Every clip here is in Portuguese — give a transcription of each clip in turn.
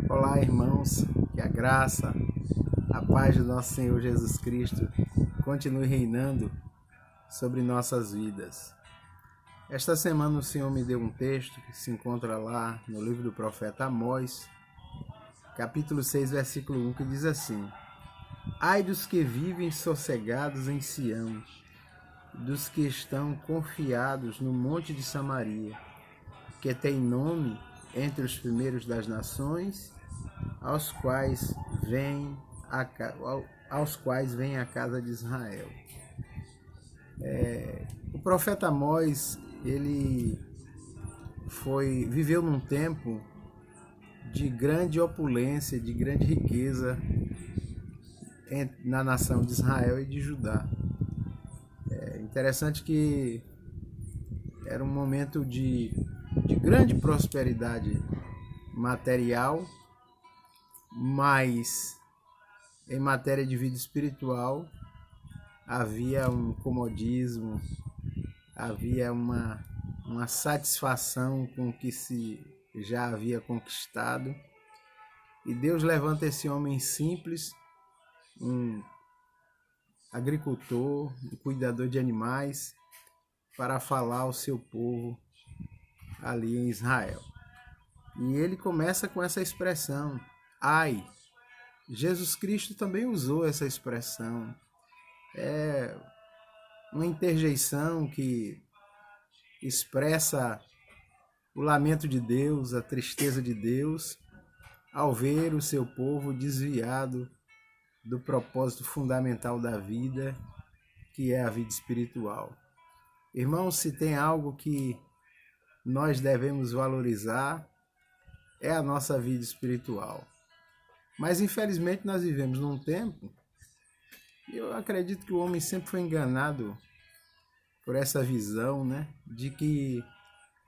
Olá, irmãos, que a graça, a paz do nosso Senhor Jesus Cristo continue reinando sobre nossas vidas. Esta semana o Senhor me deu um texto que se encontra lá no livro do profeta Amós, capítulo 6, versículo 1, que diz assim: Ai dos que vivem sossegados em Sião, dos que estão confiados no monte de Samaria, que tem nome entre os primeiros das nações, aos quais vem a casa de Israel. O profeta Amós, ele viveu num tempo de grande opulência, de grande riqueza na nação de Israel e de Judá. É interessante que era um momento de grande prosperidade material, mas em matéria de vida espiritual havia um comodismo, havia uma satisfação com o que se já havia conquistado. E Deus levanta esse homem simples, um agricultor, um cuidador de animais, para falar ao seu povo ali em Israel. E ele começa com essa expressão, ai. Jesus Cristo também usou essa expressão. É uma interjeição que expressa o lamento de Deus, a tristeza de Deus, ao ver o seu povo desviado do propósito fundamental da vida, que é a vida espiritual. Irmãos, se tem algo que nós devemos valorizar, é a nossa vida espiritual. Mas infelizmente nós vivemos num tempo, e eu acredito que o homem sempre foi enganado por essa visão, de que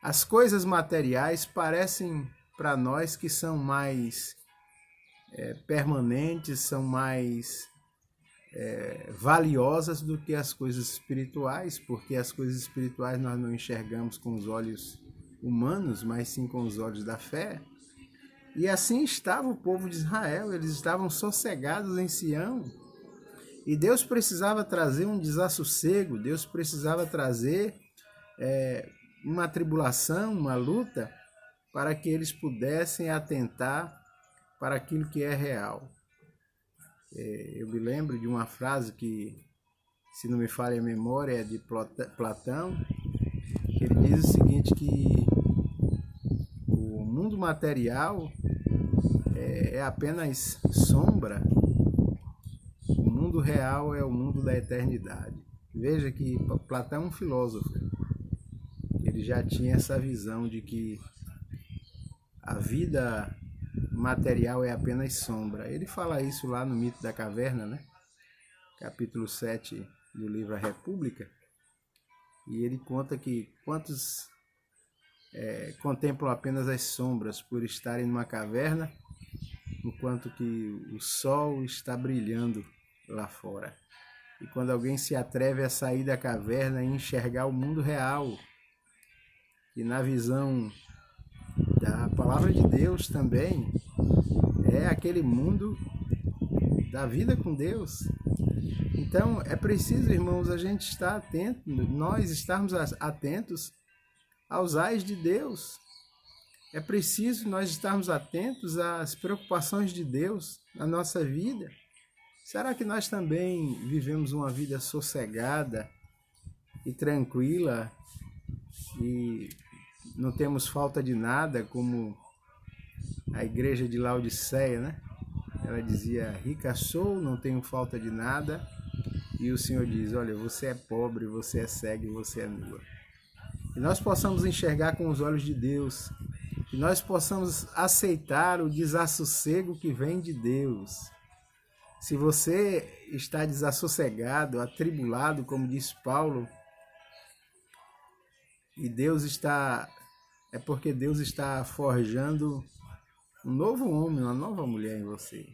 as coisas materiais parecem para nós que são mais permanentes, são mais valiosas do que as coisas espirituais, porque as coisas espirituais nós não enxergamos com os olhos humanos, mas sim com os olhos da fé. E assim estava o povo de Israel, eles estavam sossegados em Sião. E Deus precisava trazer um desassossego, Deus precisava trazer uma tribulação, uma luta, para que eles pudessem atentar para aquilo que é real. Eu me lembro de uma frase que, se não me falha a memória, é de Platão, que ele diz o seguinte, que o mundo material é apenas sombra, o mundo real é o mundo da eternidade. Veja que Platão é um filósofo, ele já tinha essa visão de que a vida material é apenas sombra. Ele fala isso lá no Mito da Caverna, capítulo 7 do livro A República, e ele conta que quantos contemplam apenas as sombras por estarem numa caverna, enquanto que o sol está brilhando lá fora. E quando alguém se atreve a sair da caverna e enxergar o mundo real, e na visão da palavra de Deus também, é aquele mundo da vida com Deus. Então é preciso, irmãos, a gente estar atento, nós estarmos atentos aos ais de Deus. É preciso nós estarmos atentos às preocupações de Deus na nossa vida. Será que nós também vivemos uma vida sossegada e tranquila e não temos falta de nada, como a igreja de Laodiceia, Ela dizia, rica sou, não tenho falta de nada. E o Senhor diz, olha, você é pobre, você é cego e você é nua. Que nós possamos enxergar com os olhos de Deus, que nós possamos aceitar o desassossego que vem de Deus. Se você está desassossegado, atribulado, como diz Paulo, e é porque Deus está forjando um novo homem, uma nova mulher em você.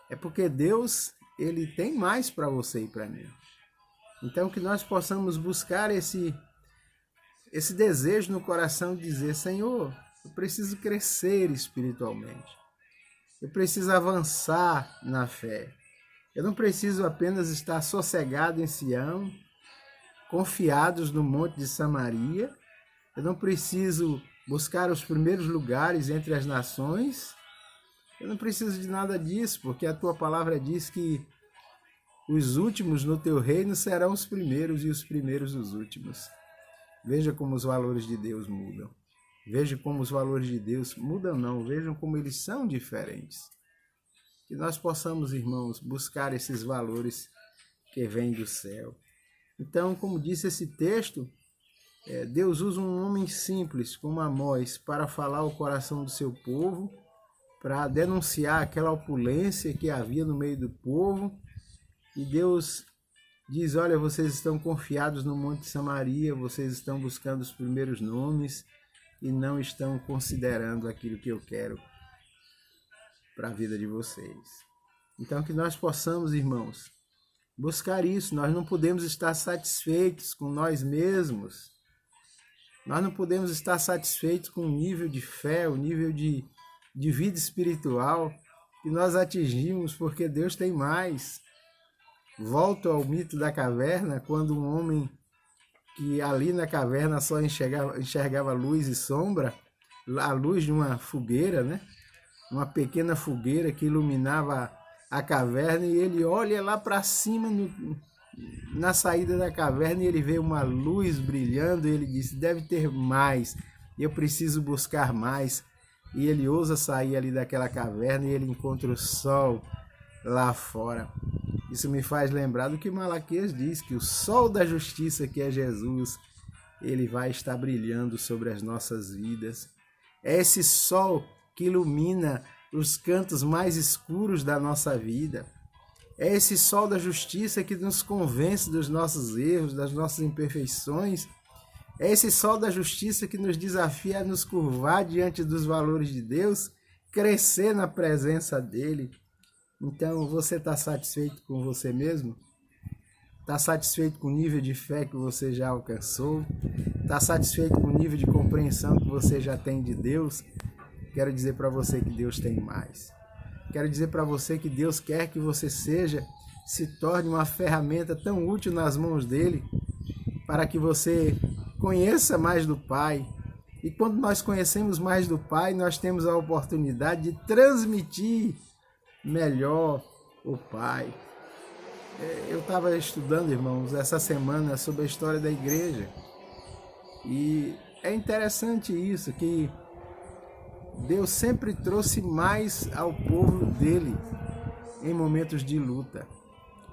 É porque Deus, ele tem mais para você e para mim. Então que nós possamos buscar esse desejo no coração de dizer, Senhor, eu preciso crescer espiritualmente. Eu preciso avançar na fé. Eu não preciso apenas estar sossegado em Sião, confiados no Monte de Samaria. Eu não preciso buscar os primeiros lugares entre as nações. Eu não preciso de nada disso, porque a tua palavra diz que os últimos no teu reino serão os primeiros e os primeiros os últimos. Veja como os valores de Deus mudam. Veja como os valores de Deus mudam não, vejam como eles são diferentes. Que nós possamos, irmãos, buscar esses valores que vêm do céu. Então, como disse esse texto, Deus usa um homem simples como Amós para falar ao coração do seu povo, para denunciar aquela opulência que havia no meio do povo. E Deus diz, olha, vocês estão confiados no Monte Samaria, vocês estão buscando os primeiros nomes e não estão considerando aquilo que eu quero para a vida de vocês. Então que nós possamos, irmãos, buscar isso. Nós não podemos estar satisfeitos com nós mesmos. Nós não podemos estar satisfeitos com o nível de fé, o nível de vida espiritual que nós atingimos, porque Deus tem mais. Volto ao mito da caverna, quando um homem que ali na caverna só enxergava luz e sombra, a luz de uma fogueira, né? Uma pequena fogueira que iluminava a caverna, e ele olha lá para cima na saída da caverna e ele vê uma luz brilhando, e ele diz, deve ter mais, eu preciso buscar mais. E ele ousa sair ali daquela caverna e ele encontra o sol lá fora. Isso me faz lembrar do que Malaquias diz, que o sol da justiça, que é Jesus, ele vai estar brilhando sobre as nossas vidas. É esse sol que ilumina os cantos mais escuros da nossa vida. É esse sol da justiça que nos convence dos nossos erros, das nossas imperfeições. É esse sol da justiça que nos desafia a nos curvar diante dos valores de Deus, crescer na presença dele. Então, você está satisfeito com você mesmo? Está satisfeito com o nível de fé que você já alcançou? Está satisfeito com o nível de compreensão que você já tem de Deus? Quero dizer para você que Deus tem mais. Quero dizer para você que Deus quer que você se torne uma ferramenta tão útil nas mãos dele, para que você conheça mais do Pai. E quando nós conhecemos mais do Pai, nós temos a oportunidade de transmitir melhor o Pai. Eu estava estudando, irmãos, essa semana sobre a história da igreja. E é interessante isso, que Deus sempre trouxe mais ao povo dele em momentos de luta,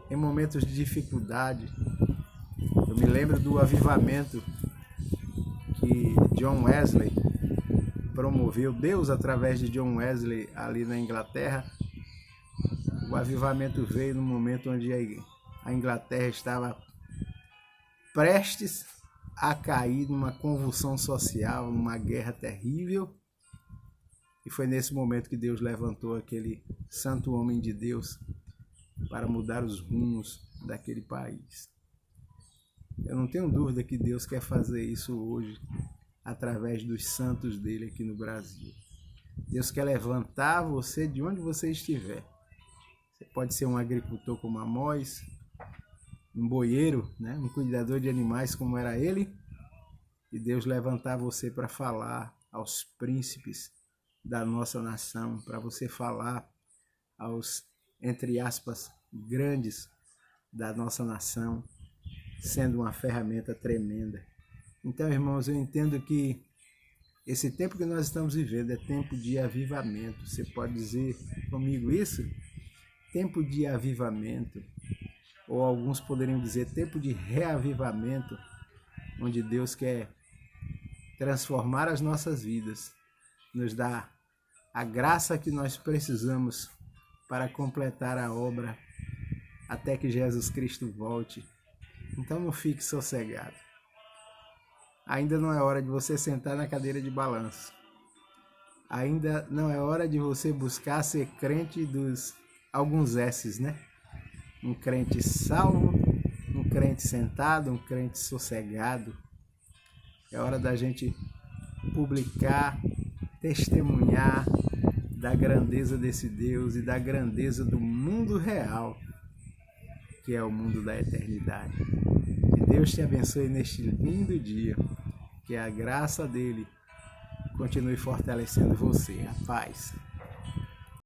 em momentos de dificuldade. Eu me lembro do avivamento que John Wesley promoveu, Deus através de John Wesley ali na Inglaterra. O avivamento veio no momento onde a Inglaterra estava prestes a cair numa convulsão social, numa guerra terrível. E foi nesse momento que Deus levantou aquele santo homem de Deus para mudar os rumos daquele país. Eu não tenho dúvida que Deus quer fazer isso hoje através dos santos dele aqui no Brasil. Deus quer levantar você de onde você estiver. Você pode ser um agricultor como Amós, um boieiro, né? Um cuidador de animais como era ele, e Deus levantar você para falar aos príncipes da nossa nação, para você falar aos, entre aspas, grandes da nossa nação, sendo uma ferramenta tremenda. Então, irmãos, eu entendo que esse tempo que nós estamos vivendo é tempo de avivamento. Você pode dizer comigo isso? Tempo de avivamento, ou alguns poderiam dizer tempo de reavivamento, onde Deus quer transformar as nossas vidas, nos dar a graça que nós precisamos para completar a obra até que Jesus Cristo volte. Então não fique sossegado. Ainda não é hora de você sentar na cadeira de balanço. Ainda não é hora de você buscar ser crente dos alguns S's, né? Um crente salvo, um crente sentado, um crente sossegado. É hora da gente publicar, testemunhar da grandeza desse Deus e da grandeza do mundo real, que é o mundo da eternidade. Que Deus te abençoe neste lindo dia. Que a graça dele continue fortalecendo você. A paz.